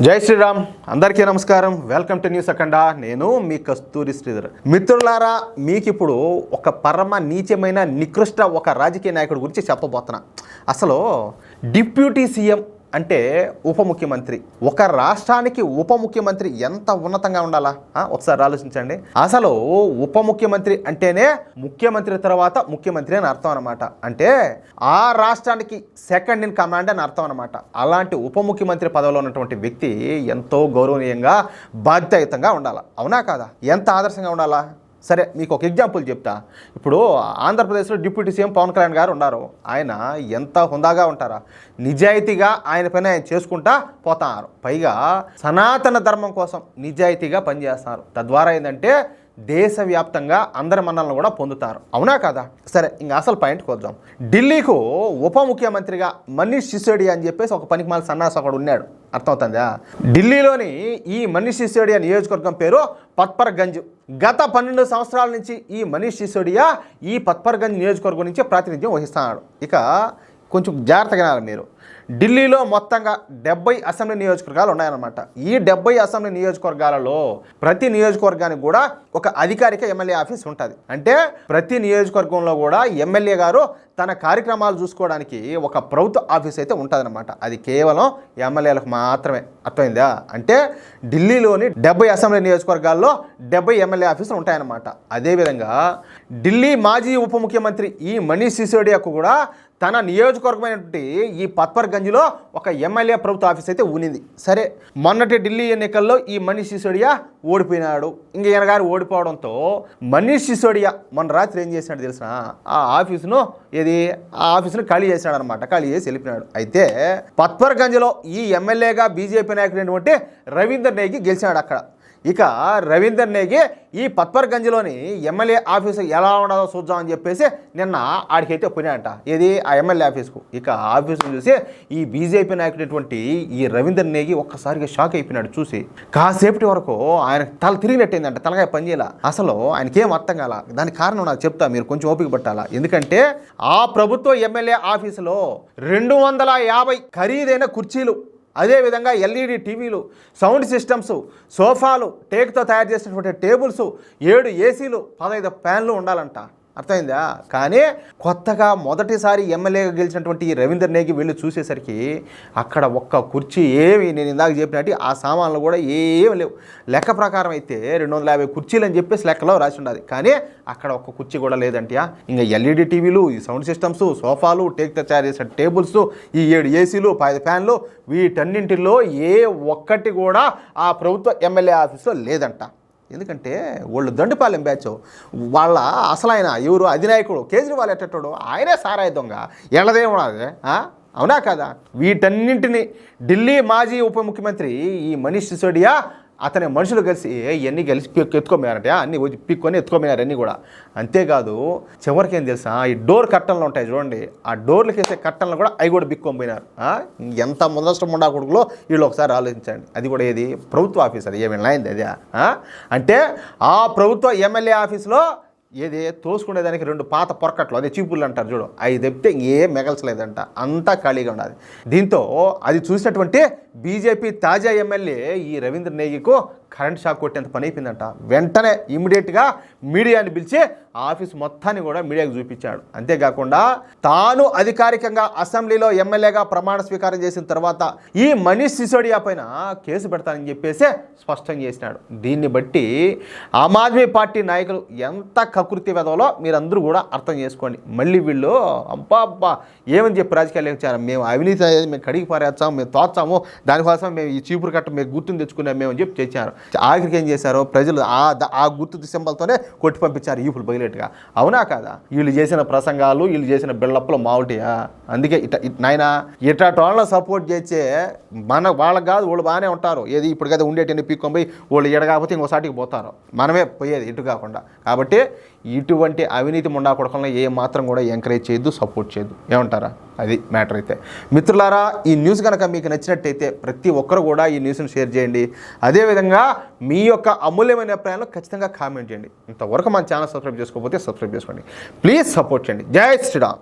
జై శ్రీరామ్. అందరికీ నమస్కారం. వెల్కమ్ టు న్యూస్ అఖండ. నేను మీ కస్తూరి శ్రీధర్. మిత్రులారా, మీకు ఇప్పుడు ఒక పరమ నీచమైన నికృష్ట ఒక రాజకీయ నాయకుడి గురించి చెప్పబోతున్నా. అసలు డిప్యూటీ సీఎం అంటే ఉప ముఖ్యమంత్రి. ఒక రాష్ట్రానికి ఉప ముఖ్యమంత్రి ఎంత ఉన్నతంగా ఉండాలా ఒకసారి ఆలోచించండి. అసలు ఉప ముఖ్యమంత్రి అంటేనే ముఖ్యమంత్రి తర్వాత ముఖ్యమంత్రి అని అర్థం అనమాట. అంటే ఆ రాష్ట్రానికి సెకండ్ ఇన్ కమాండ్ అని అర్థం అనమాట. అలాంటి ఉప ముఖ్యమంత్రి పదవిలో ఉన్నటువంటి వ్యక్తి ఎంతో గౌరవనీయంగా బాధ్యతాయుతంగా ఉండాలా, అవునా కాదా? ఎంత ఆదర్శంగా ఉండాలా? సరే, మీకు ఒక ఎగ్జాంపుల్ చెప్తా. ఇప్పుడు ఆంధ్రప్రదేశ్లో డిప్యూటీ సీఎం పవన్ కళ్యాణ్ గారు ఉన్నారు. ఆయన ఎంత హుందాగా ఉంటారా, నిజాయితీగా ఆయన పైన ఆయన చేసుకుంటా పోతున్నారు. పైగా సనాతన ధర్మం కోసం నిజాయితీగా పనిచేస్తున్నారు. తద్వారా ఏంటంటే దేశవ్యాప్తంగా అందరి మన్నలను కూడా పొందుతారు, అవునా కదా? సరే, ఇంకా అసలు పాయింట్కి వద్దాం. ఢిల్లీకు ఉప ముఖ్యమంత్రిగా మనీష్ సిసోడియా అని చెప్పేసి ఒక పనికిమాల సన్నాసి ఒకడు ఉన్నాడు, అర్థమవుతుందా? ఢిల్లీలోని ఈ మనీష్ సిసోడియా నియోజకవర్గం పేరు పత్పర్గంజ్. గత 12 సంవత్సరాల నుంచి ఈ మనీష్ సిసోడియా ఈ పత్పర్గంజ్ నియోజకవర్గం నుంచి ప్రాతినిధ్యం వహిస్తున్నాడు. ఇక కొంచెం జాగ్రత్తగా వినాలి మీరు. ఢిల్లీలో మొత్తంగా 70 అసెంబ్లీ నియోజకవర్గాలు ఉన్నాయన్నమాట. ఈ 70 అసెంబ్లీ నియోజకవర్గాలలో ప్రతి నియోజకవర్గానికి కూడా ఒక అధికారిక ఎమ్మెల్యే ఆఫీస్ ఉంటుంది. అంటే ప్రతి నియోజకవర్గంలో కూడా ఎమ్మెల్యే గారు తన కార్యక్రమాలు చూసుకోవడానికి ఒక ప్రభుత్వ ఆఫీస్ అయితే ఉంటుందన్నమాట. అది కేవలం ఎమ్మెల్యేలకు మాత్రమే, అర్థమైందా? అంటే ఢిల్లీలోని 70 అసెంబ్లీ నియోజకవర్గాల్లో 70 ఎమ్మెల్యే ఆఫీసులు ఉంటాయన్నమాట. అదేవిధంగా ఢిల్లీ మాజీ ఉప ముఖ్యమంత్రి ఈ మనీష్ సిసోడియాకు కూడా తన నియోజకవర్గమైనటువంటి ఈ పత్పర్గంజ్లో ఒక ఎమ్మెల్యే ప్రభుత్వ ఆఫీస్ అయితే ఉన్నింది. సరే, మొన్నటి ఢిల్లీ ఎన్నికల్లో ఈ మనీష్ సిసోడియా ఓడిపోయినాడు. ఇంక ఈయన గారు ఓడిపోవడంతో మనీష్ సిసోడియా మొన్న రాత్రి ఏం చేసినాడు తెలిసిన? ఆ ఆఫీసును ఖాళీ చేశాడు అనమాట. ఖాళీ చేసి వెళ్ళిపోయినాడు. అయితే పత్పర్గంజ్లో ఈ ఎమ్మెల్యేగా బీజేపీ నాయకుడైనటువంటి రవీందర్ నేగి గెలిచాడు అక్కడ. ఇక రవీందర్ నేగి ఈ పత్పర్గంజ్లోని ఎమ్మెల్యే ఆఫీసు ఎలా ఉండదో చూద్దామని చెప్పేసి నిన్న ఆడికైతే పోయినాడంట. ఏది? ఆ ఎమ్మెల్యే ఆఫీస్కు. ఇక ఆఫీసును చూసి ఈ బీజేపీ నాయకుడైనటువంటి ఈ రవీందర్ నేగి ఒక్కసారిగా షాక్ అయిపోయినాడు. చూసి కాసేపటి వరకు ఆయన తల తిరిగినట్టయిందంట, తలగా పనిచేయాల. అసలు ఆయనకేం అర్థం కాల. దానికి కారణం నాకు చెప్తా, మీరు కొంచెం ఓపిక పట్టాలా. ఎందుకంటే ఆ ప్రభుత్వ ఎమ్మెల్యే ఆఫీసులో 250 ఖరీదైన కుర్చీలు, అదేవిధంగా ఎల్ఈడి టీవీలు, సౌండ్ సిస్టమ్స్, సోఫాలు, టేక్తో తయారు చేసినటువంటి టేబుల్స్, 7 ఏసీలు, 15 ఫ్యాన్లు ఉండాలంట. అర్థమైందా? కానీ కొత్తగా మొదటిసారి ఎమ్మెల్యేగా గెలిచినటువంటి ఈ రవీందర్ నేగి వెళ్ళి చూసేసరికి అక్కడ ఒక్క కుర్చీ ఏమి, నేను ఇందాక చెప్పినట్టు ఆ సామాన్లు కూడా ఏమి లేవు. లెక్క ప్రకారం అయితే 250 కుర్చీలు అని చెప్పేసి లెక్కలో రాసి ఉండాలి. కానీ అక్కడ ఒక్క కుర్చీ కూడా లేదంటే. ఇంకా ఎల్ఈడి టీవీలు, ఈ సౌండ్ సిస్టమ్స్, సోఫాలు, టేక్తో తయారు చేసిన టేబుల్స్, ఈ 7 ఏసీలు, 15 ఫ్యాన్లు, వీటన్నింటిలో ఏ ఒక్కటి కూడా ఆ ప్రభుత్వ ఎమ్మెల్యే ఆఫీస్లో లేదంట. ఎందుకంటే వాళ్ళు దండుపాలెం బ్యాచ్, వాళ్ళ అసలు ఆయన ఎవరు అధినాయకుడు కేజ్రీవాల్ ఎట్టడు, ఆయనే సారాయి దొంగ, ఎళ్ళదేమన్నది, అవునా కదా? వీటన్నింటినీ ఢిల్లీ మాజీ ఉప ముఖ్యమంత్రి ఈ మనీష్ సిసోడియా అతని మనుషులు కలిసి ఇవన్నీ కలిసి ఎత్తుకోమన్నారట. అన్నీ పిక్కొని ఎత్తుకోమన్నారు అన్నీ కూడా. అంతేకాదు, చివరికి ఏం తెలుసా, ఈ డోర్ కట్టన్లు ఉంటాయి చూడండి, ఆ డోర్లకి వేసే కట్టన్లు కూడా అవి కూడా బిక్కొనిపోయినారు. ఎంత ముందష్టం ఉండా కొడుకులో వీళ్ళు ఒకసారి ఆలోచించండి. అది కూడా ఏది? ప్రభుత్వ ఆఫీస్. అది ఏమైనా అయింది అది? అంటే ఆ ప్రభుత్వ ఎమ్మెల్యే ఆఫీస్లో ఏది తోసుకునేదానికి 2 పాత పొరకట్లు, అదే చీపుర్లు అంటారు చూడు, అవి తెప్పితే ఇంకేం మిగల్చలేదంట. అంతా ఖాళీగా ఉన్నది. దీంతో అది చూసినటువంటి బీజేపీ తాజా ఎమ్మెల్యే ఈ రవీందర్ నేగికు కరెంట్ షాక్ కొట్టేంత పని అయిపోయిందంట. వెంటనే ఇమ్మీడియట్గా మీడియాని పిలిచి ఆఫీస్ మొత్తాన్ని కూడా మీడియాకు చూపించాడు. అంతేకాకుండా తాను అధికారికంగా అసెంబ్లీలో ఎమ్మెల్యేగా ప్రమాణ స్వీకారం చేసిన తర్వాత ఈ మనీష్ సిసోడియా పైన కేసు పెడతానని చెప్పేసి స్పష్టం చేసినాడు. దీన్ని బట్టి ఆమ్ ఆద్మీ పార్టీ నాయకులు ఎంత కకృతి వెదవలో మీరందరూ కూడా అర్థం చేసుకోండి. మళ్ళీ వీళ్ళు అబ్బా ఏమని చెప్పి రాజకీయాలు వచ్చారు, మేము అవినీతి అనేది మేము కడిగి పారేస్తాము, మేము తోచాము, దానికోసం మేము ఈ చీపురు కట్ట మేము గుర్తుని తెచ్చుకున్నాం మేము అని చెప్పి చేశారు. ఆఖరికి ఏం చేశారు, ప్రజలు ఆ గుర్తు సింబల్తోనే కొట్టి పంపించారు ఈపులు బయలుగా, అవునా కాదా? వీళ్ళు చేసిన ప్రసంగాలు, వీళ్ళు చేసిన బిల్డప్లు మావుటియా? అందుకే నాయనా ఇట్లాంటి వాళ్ళని సపోర్ట్ చేసే వాళ్ళకి కాదు, వాళ్ళు బాగానే ఉంటారు. ఏది ఇప్పుడు కదా ఉండేటిని పీక్కొని పోయి వాళ్ళు ఎడగాకపోతే ఇంకోసాటికి పోతారు, మనమే పోయేది ఇటు కాకుండా. కాబట్టి ఇటువంటి అవినీతి ముండా కొడకలను ఏ మాత్రం కూడా ఎంకరేజ్ చేయొద్దు, సపోర్ట్ చేయొద్దు. ఏమంటారా? అది మ్యాటర్ అయితే. మిత్రులారా, ఈ న్యూస్ కనుక మీకు నచ్చినట్టయితే ప్రతి ఒక్కరు కూడా ఈ న్యూస్ని షేర్ చేయండి. అదేవిధంగా మీ యొక్క అమూల్యమైన అభిప్రాయాలు ఖచ్చితంగా కామెంట్ చేయండి. ఇంతవరకు మన ఛానల్ సబ్స్క్రైబ్ చేసుకోకపోతే సబ్స్క్రైబ్ చేసుకోండి. ప్లీజ్ సపోర్ట్ చేయండి. జై శ్రీరామ్.